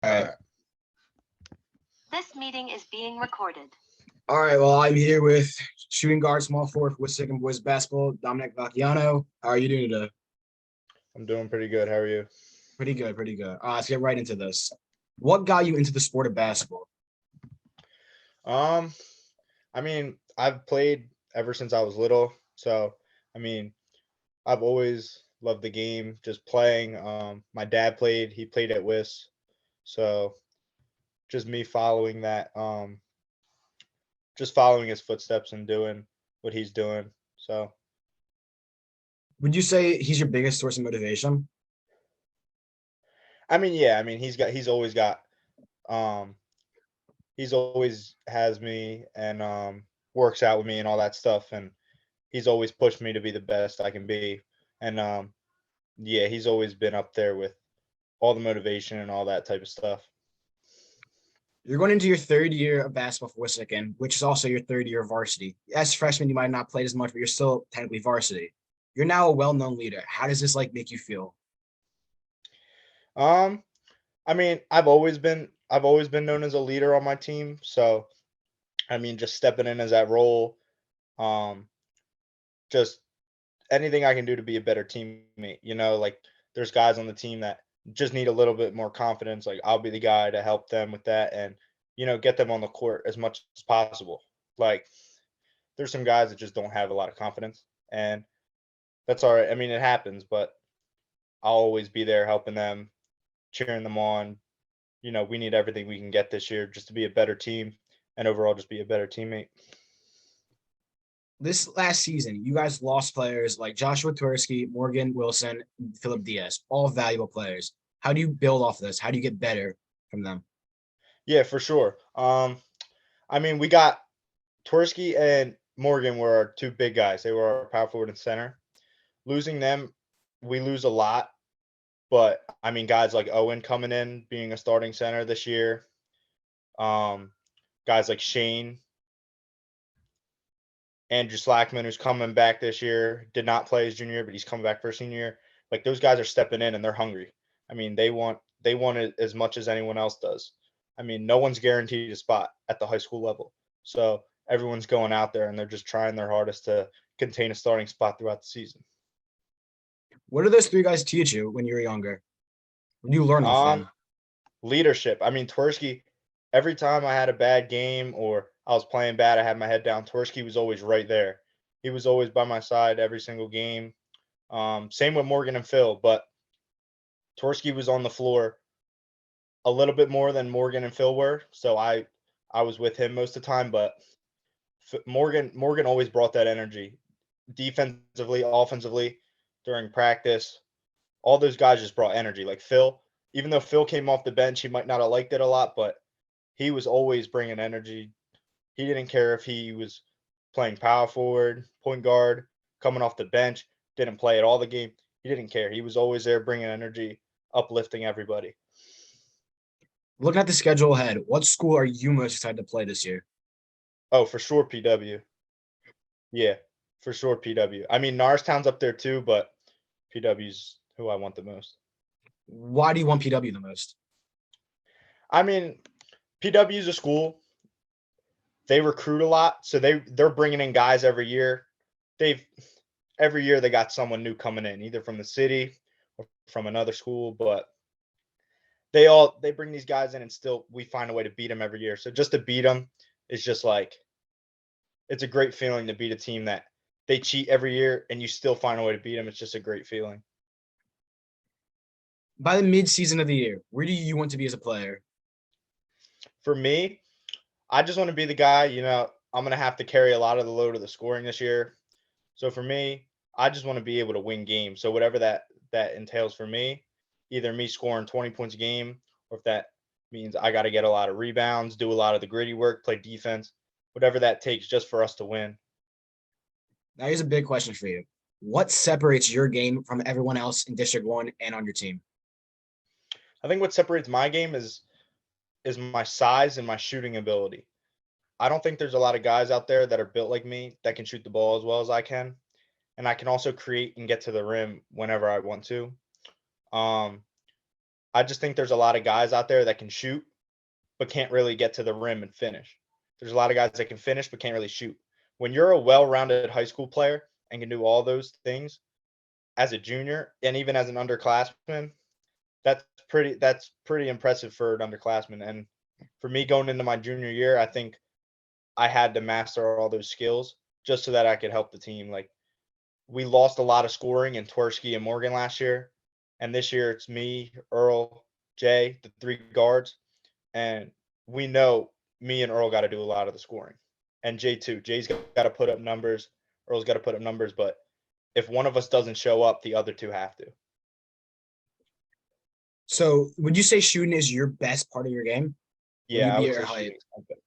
All All right. right. This meeting is being recorded. All right. Well, I'm here with shooting guard, small forward, Wissahickon boys basketball, Dominic Vacchiano. How are you doing today? I'm doing pretty good. How are you? Pretty good, pretty good. All right, let's get right into this. What got you into the sport of basketball? Um, I mean, I've played ever since I was little. So, I mean, I've always loved the game, just playing. My dad played, he played at Wiss. So, just me following that, just following his footsteps and doing what he's doing. So, Would you say he's your biggest source of motivation? I mean, yeah, I mean, um, he's always has me and works out with me and all that stuff. And he's always pushed me to be the best I can be. And yeah, he's always been up there with all the motivation and all that type of stuff. You're going into your third year of basketball for Wissahickon, which is also your third year of varsity. As a freshman, you might not play as much, but you're still technically varsity. You're now a well-known leader. How does this make you feel? Um, I mean, I've always been known as a leader on my team. So I mean, just stepping in as that role, um, just anything I can do to be a better teammate. Like there's guys on the team that just need a little bit more confidence. Like I'll be the guy to help them with that and get them on the court as much as possible. Like there's some guys that just don't have a lot of confidence, and that's all right. I mean, it happens, but I'll always be there helping them, cheering them on. We need everything we can get this year just to be a better team and overall just be a better teammate. This last season, you guys lost players like Joshua Tversky, Morgan Wilson, Philip Diaz, all valuable players. How do you build off of this? How do you get better from them? Yeah, for sure. I mean, we got Tversky and Morgan were our two big guys. They were our power forward and center. Losing them, we lose a lot. But I mean, guys like Owen coming in, being a starting center this year. Um, Guys like Shane, Andrew Slackman, who's coming back this year, did not play his junior year, but he's coming back for senior year. Like those guys are stepping in and they're hungry. I mean, they want it as much as anyone else does. I mean, no one's guaranteed a spot at the high school level. So everyone's going out there and they're just trying their hardest to contain a starting spot throughout the season. What do those three guys teach you when you were younger? When you learn off Um, them? Leadership. I mean, Tversky, every time I had a bad game or I was playing bad, I had my head down. Tversky was always right there. He was always by my side every single game. Same with Morgan and Phil, but Tversky was on the floor a little bit more than Morgan and Phil were, so I was with him most of the time. But Morgan always brought that energy, defensively, offensively, during practice. All those guys just brought energy. Like Phil, even though Phil came off the bench, he might not have liked it a lot, but he was always bringing energy. He didn't care if he was playing power forward, point guard, coming off the bench, didn't play at all the game. He didn't care. He was always there bringing energy, uplifting everybody. Looking at the schedule ahead, what school are you most excited to play this year? Oh, for sure, PW. Yeah, for sure, PW. I mean, Norristown's up there too, but PW's who I want the most. Why do you want PW the most? I mean, PW's a school. They recruit a lot, so they're bringing in guys every year. They've every year they got someone new coming in, either from the city or from another school, but they bring these guys in and still we find a way to beat them every year. So just to beat them is just like it's a great feeling to beat a team that they cheat every year and you still find a way to beat them. It's just a great feeling. By the mid-season of the year, where do you want to be as a player? For me, I just want to be the guy, I'm going to have to carry a lot of the load of the scoring this year. So for me, I just want to be able to win games. So whatever that entails for me, either me scoring 20 points a game or if that means I got to get a lot of rebounds, do a lot of the gritty work, play defense, whatever that takes just for us to win. Now, here's a big question for you. What separates your game from everyone else in District 1 and on your team? I think what separates my game is my size and my shooting ability. I don't think there's a lot of guys out there that are built like me that can shoot the ball as well as I can. And I can also create and get to the rim whenever I want to. Um, I just think there's a lot of guys out there that can shoot, but can't really get to the rim and finish. There's a lot of guys that can finish, but can't really shoot. When you're a well-rounded high school player and can do all those things as a junior and even as an underclassman, that's pretty impressive for an underclassman. And for me going into my junior year, I think I had to master all those skills just so that I could help the team. Like we lost a lot of scoring in Tversky and Morgan last year, and this year it's me, Earl, Jay, the three guards, and we know me and Earl got to do a lot of the scoring, and Jay too. Jay's got to put up numbers, Earl's got to put up numbers, but if one of us doesn't show up, the other two have to. So would you say shooting is your best part of your game? Will you Yeah, I be would at say your height? shooting.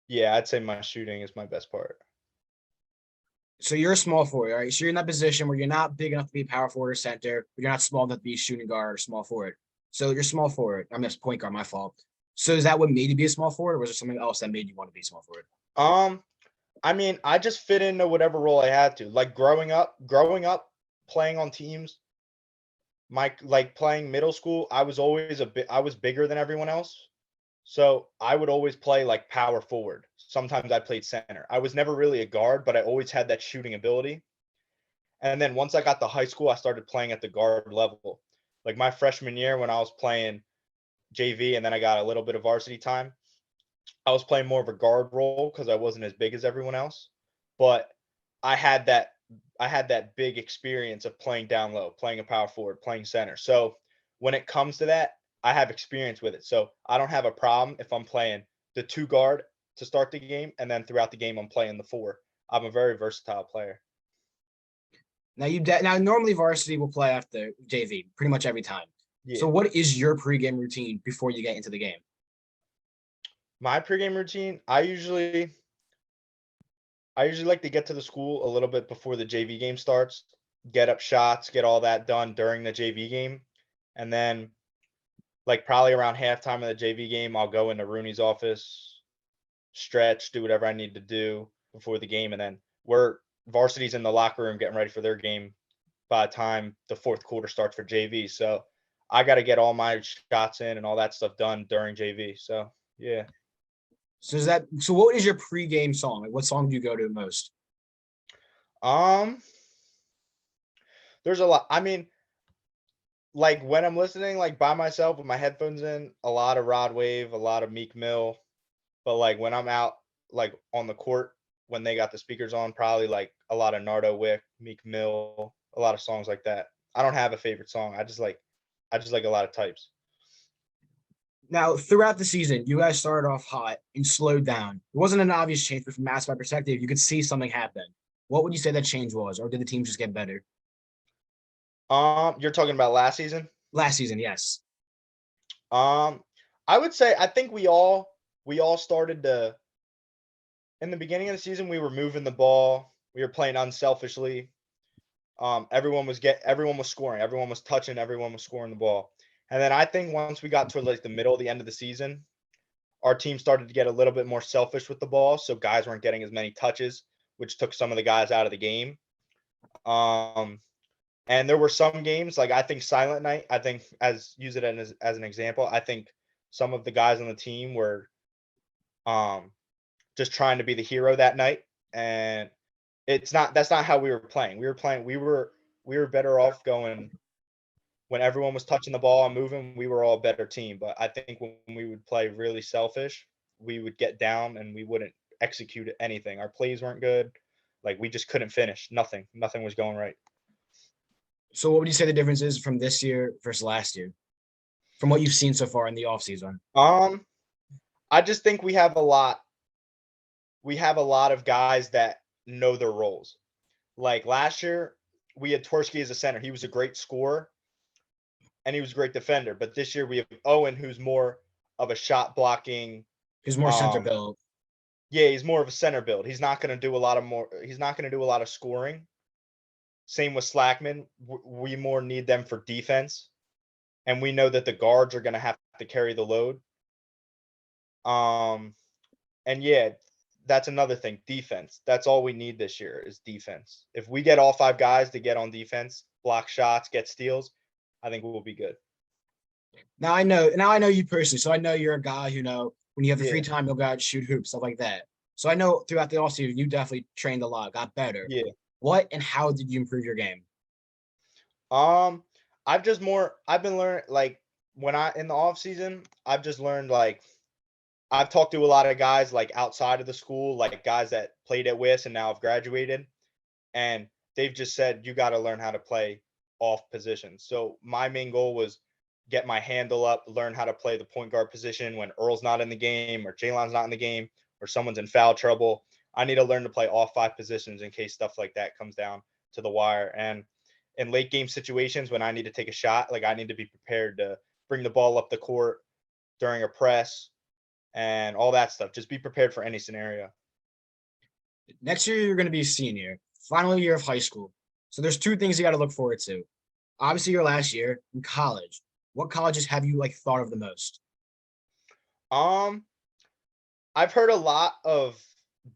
Yeah, I'd say my shooting is my best part. So you're a small forward, right? So you're in that position where you're not big enough to be power forward or center, but you're not small enough to be shooting guard or small forward. So you're small forward. I'm just point guard, my fault. So is that what made you be a small forward, or was there something else that made you want to be a small forward? Um, I mean, I just fit into whatever role I had to. Like growing up, playing on teams, my like playing middle school, I was bigger than everyone else. So I would always play like power forward. Sometimes I played center. I was never really a guard, but I always had that shooting ability. And then once I got to high school, I started playing at the guard level. Like my freshman year when I was playing JV and then I got a little bit of varsity time, I was playing more of a guard role because I wasn't as big as everyone else. But I had that I had that big experience of playing down low, playing a power forward, playing center. So when it comes to that, I have experience with it. So I don't have a problem if I'm playing the two guard to start the game and then throughout the game I'm playing the four. I'm a very versatile player. Now normally varsity will play after JV pretty much every time. So Yeah. what is your pregame routine before you get into the game? My pregame routine, I usually like to get to the school a little bit before the JV game starts, get up shots, get all that done during the JV game. And then like probably around halftime of the JV game, I'll go into Rooney's office, stretch, do whatever I need to do before the game. And then we're varsity's in the locker room getting ready for their game by the time the fourth quarter starts for JV. So I got to get all my shots in and all that stuff done during JV. So yeah. So what is your pregame song? Like what song do you go to most? Um, there's a lot. I mean, like when I'm listening, like by myself with my headphones in, a lot of Rod Wave, a lot of Meek Mill. But like when I'm out, like on the court, when they got the speakers on, probably like a lot of Nardo Wick, Meek Mill, a lot of songs like that. I don't have a favorite song. I just like a lot of types. Now, throughout the season, you guys started off hot and slowed down. It wasn't an obvious change, but from mass by perspective, you could see something happen. What would you say that change was, or did the team just get better? You're talking about last season? Last season, yes. Um, I would say I think we all started to in the beginning of the season we were moving the ball, we were playing unselfishly. Everyone was scoring, everyone was touching, everyone was scoring the ball. And then I think once we got to like the middle, the end of the season, our team started to get a little bit more selfish with the ball, so guys weren't getting as many touches, which took some of the guys out of the game. Um, and there were some games like I think Silent Night. I think as use it as an example. I think some of the guys on the team were um, just trying to be the hero that night, and that's not how we were playing. We were better off going when everyone was touching the ball and moving. We were all a better team, but I think when we would play really selfish, we would get down and we wouldn't execute anything. Our plays weren't good. Like we just couldn't finish. Nothing was going right. So, what would you say the difference is from this year versus last year, from what you've seen so far in the offseason? Um, I just think we have a lot of guys that know their roles. Like last year, we had Tversky as a center. He was a great scorer and he was a great defender. But this year we have Owen, who's more of a shot blocking. Who's more center Um, build? yeah, he's more of a center build. He's not going to do a lot of more. He's not going to do a lot of scoring. Same with Slackman. We more need them for defense, and we know that the guards are going to have to carry the load. Um, and yeah, that's another thing. Defense. That's all we need this year is defense. If we get all five guys to get on defense, block shots, get steals, I think we'll be good. Now I know you personally, so I know you're a guy who when you have the free Yeah, time, you'll go out and shoot hoops, stuff like that. So I know throughout the offseason, you definitely trained a lot, got better. yeah. What and how did you improve your game? Um, I've been learning like when I in the off season, I've just learned like I've talked to a lot of guys like outside of the school, like guys that played at WIS and now have graduated, and they've just said you got to learn how to play off position. So my main goal was get my handle up, learn how to play the point guard position when Earl's not in the game or Jalen's not in the game or someone's in foul trouble. I need to learn to play all five positions in case stuff like that comes down to the wire. And in late game situations when I need to take a shot, like I need to be prepared to bring the ball up the court during a press and all that stuff. Just be prepared for any scenario. Next year, you're going to be a senior, final year of high school. So there's two things you got to look forward to. Obviously, your last year in college. What colleges have you thought of the most? Um, I've heard a lot of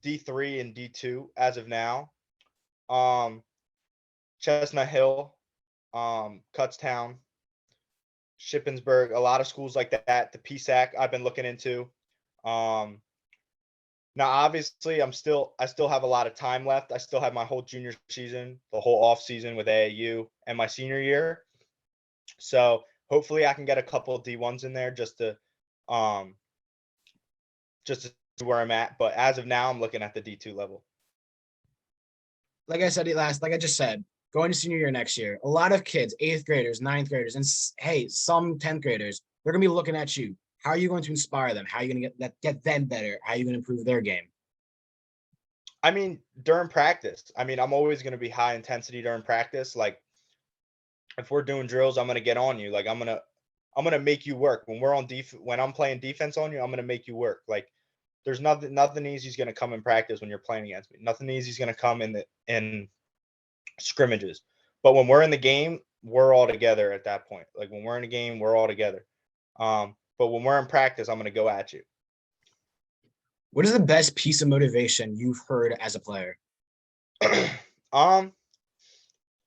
D3 and D2 as of now. Um, Chestnut Hill, Kutztown, Shippensburg, a lot of schools like that. The PSAC I've been looking into. Um, Now obviously I still have a lot of time left. I still have my whole junior season, the whole off season with AAU and my senior year. So hopefully I can get a couple of D1s in there um just to see where I'm at. But as of now, I'm looking at the D2 level. Like I said like I just said, going to senior year next year, a lot of kids, eighth graders, ninth graders, and hey, some 10th graders, they're going to be looking at you. How are you going to inspire them? How are you going to get them better? How are you going to improve their game? I mean, during practice, I mean, I'm always going to be high intensity during practice. Like if we're doing drills, I'm going to get on you. Like I'm going to make you work. When I'm playing defense on you, I'm going to make you work. Like there's nothing easy is going to come in practice when you're playing against me. Nothing easy is going to come in scrimmages. But when we're in the game, we're all together at that point. Like when we're in a game, we're all together. But when we're in practice, I'm going to go at you. What is the best piece of motivation you've heard as a player? um,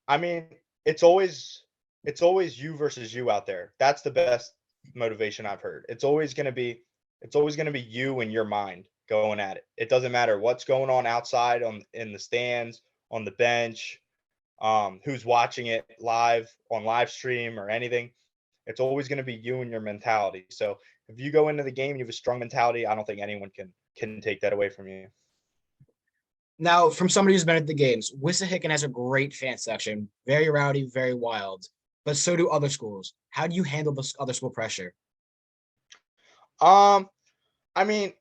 I mean, it's always you versus you out there. That's the best motivation I've heard. It's always going to be you and your mind going at it. It doesn't matter what's going on outside in the stands, on the bench, who's watching it live on live stream or anything. It's always going to be you and your mentality. So if you go into the game and you have a strong mentality, I don't think anyone can take that away from you. Now, from somebody who's been at the games, Wissahickon has a great fan section, very rowdy, very wild, but so do other schools. How do you handle this other school pressure? Um, I mean,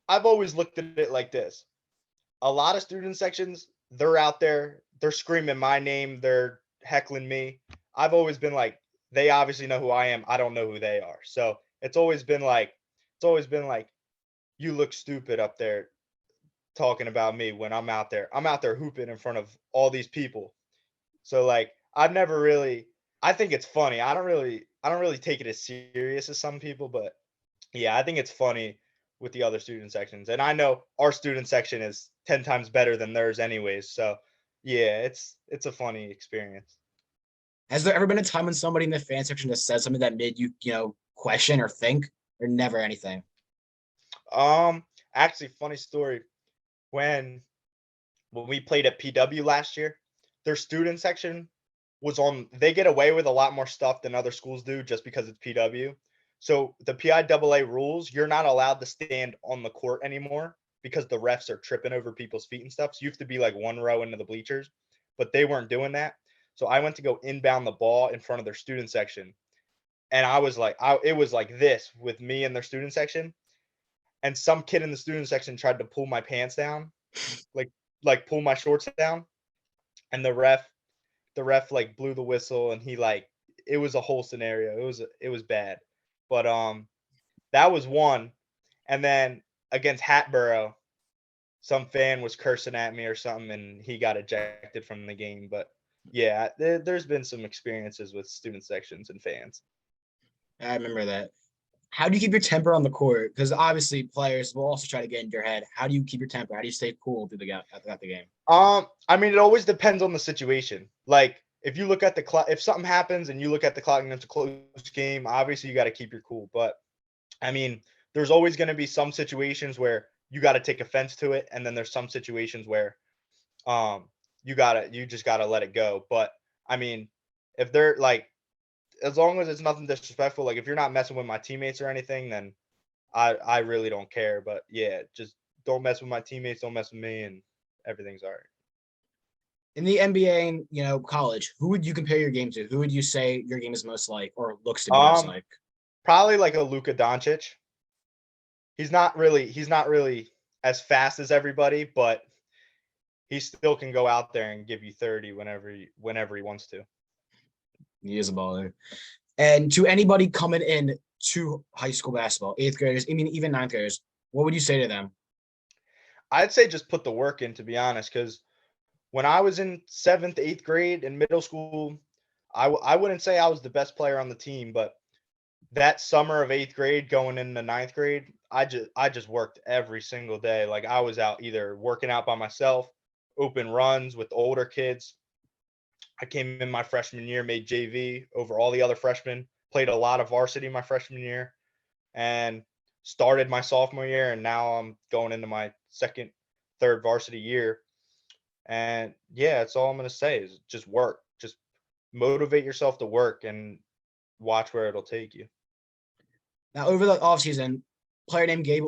I've always looked at it like this. A lot of student sections, they're out there, they're screaming my name, they're heckling me. I've always been like, they obviously know who I am. I don't know who they are. So it's always been like, you look stupid up there talking about me when I'm out there. I'm out there hooping in front of all these people. So like I've never really I think it's funny. I don't really take it as serious as some people, but yeah, I think it's funny with the other student sections. And I know our student section is 10 times better than theirs anyways. So yeah, it's a funny experience. Has there ever been a time when somebody in the fan section just said something that made you, question or think, or never anything? Um Actually funny story. When when we played at PW last year, their student section they get away with a lot more stuff than other schools do just because it's PW. So the PIAA rules, you're not allowed to stand on the court anymore because the refs are tripping over people's feet and stuff. So you have to be like one row into the bleachers, but they weren't doing that. So I went to go inbound the ball in front of their student section, and I was like, it was like this with me in their student section, and some kid in the student section tried to pull my pants down, like pull my shorts down, and the ref like blew the whistle, and he like it was a whole scenario. It was bad. But that was one. And then against Hatboro, some fan was cursing at me or something and he got ejected from the game. But yeah, there's been some experiences with student sections and fans. I remember that. How do you keep your temper on the court? Because obviously players will also try to get into your head. How do you keep your temper? How do you stay cool throughout the game? I mean, it always depends on the situation. Like if you look at the clock, if something happens and you look at the clock and it's a close game, obviously you got to keep your cool. But I mean, there's always going to be some situations where you got to take offense to it, and then there's some situations where you just gotta let it go. But I mean, if they're like, as long as it's nothing disrespectful, like if you're not messing with my teammates or anything, then I really don't care. But yeah, just don't mess with my teammates, don't mess with me, and everything's all right. In the NBA and college, who would you compare your game to? Who would you say your game is most like or looks to be most like? Probably like a Luka Doncic. He's not really as fast as everybody, but he still can go out there and give you 30 whenever he wants to. He is a baller. And to anybody coming in to high school basketball, eighth graders, I mean even ninth graders, what would you say to them? I'd say just put the work in, to be honest, because when I was in seventh, eighth grade in middle school, I wouldn't say I was the best player on the team, but that summer of eighth grade going into ninth grade, I just worked every single day. Like I was out either working out by myself, open runs with older kids. I came in my freshman year, made JV over all the other freshmen, played a lot of varsity my freshman year, and started my sophomore year. And now I'm going into my second, third varsity year. And yeah, that's all I'm going to say is just work. Just motivate yourself to work and watch where it'll take you. Now over the offseason, player named Gabe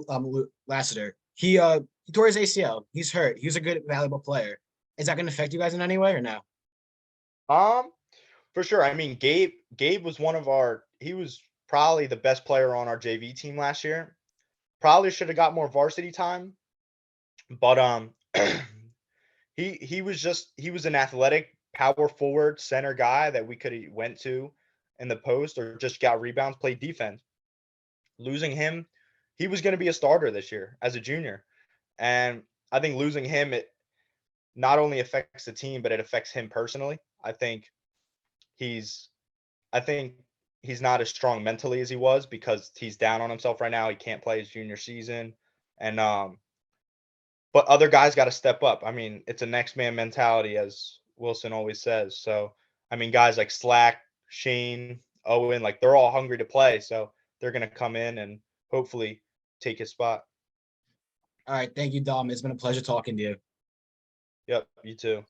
Lassiter, he tore his ACL. He's hurt. He was a good, valuable player. Is that going to affect you guys in any way or no? Um, for sure. I mean, Gabe was he was probably the best player on our JV team last year. Probably should have got more varsity time, but he was an athletic power forward center guy that we could have went to in the post or just got rebounds, played defense. Losing him, he was going to be a starter this year as a junior. And I think losing him, it not only affects the team, but it affects him personally. He's I think he's not as strong mentally as he was because he's down on himself right now. He can't play his junior season. And but other guys got to step up. I mean, it's a next man mentality, as Wilson always says. So I mean, guys like Slack, Shane, Owen, like they're all hungry to play. So they're gonna come in and hopefully take his spot. All right. Thank you, Dom. It's been a pleasure talking to you. Yep, you too.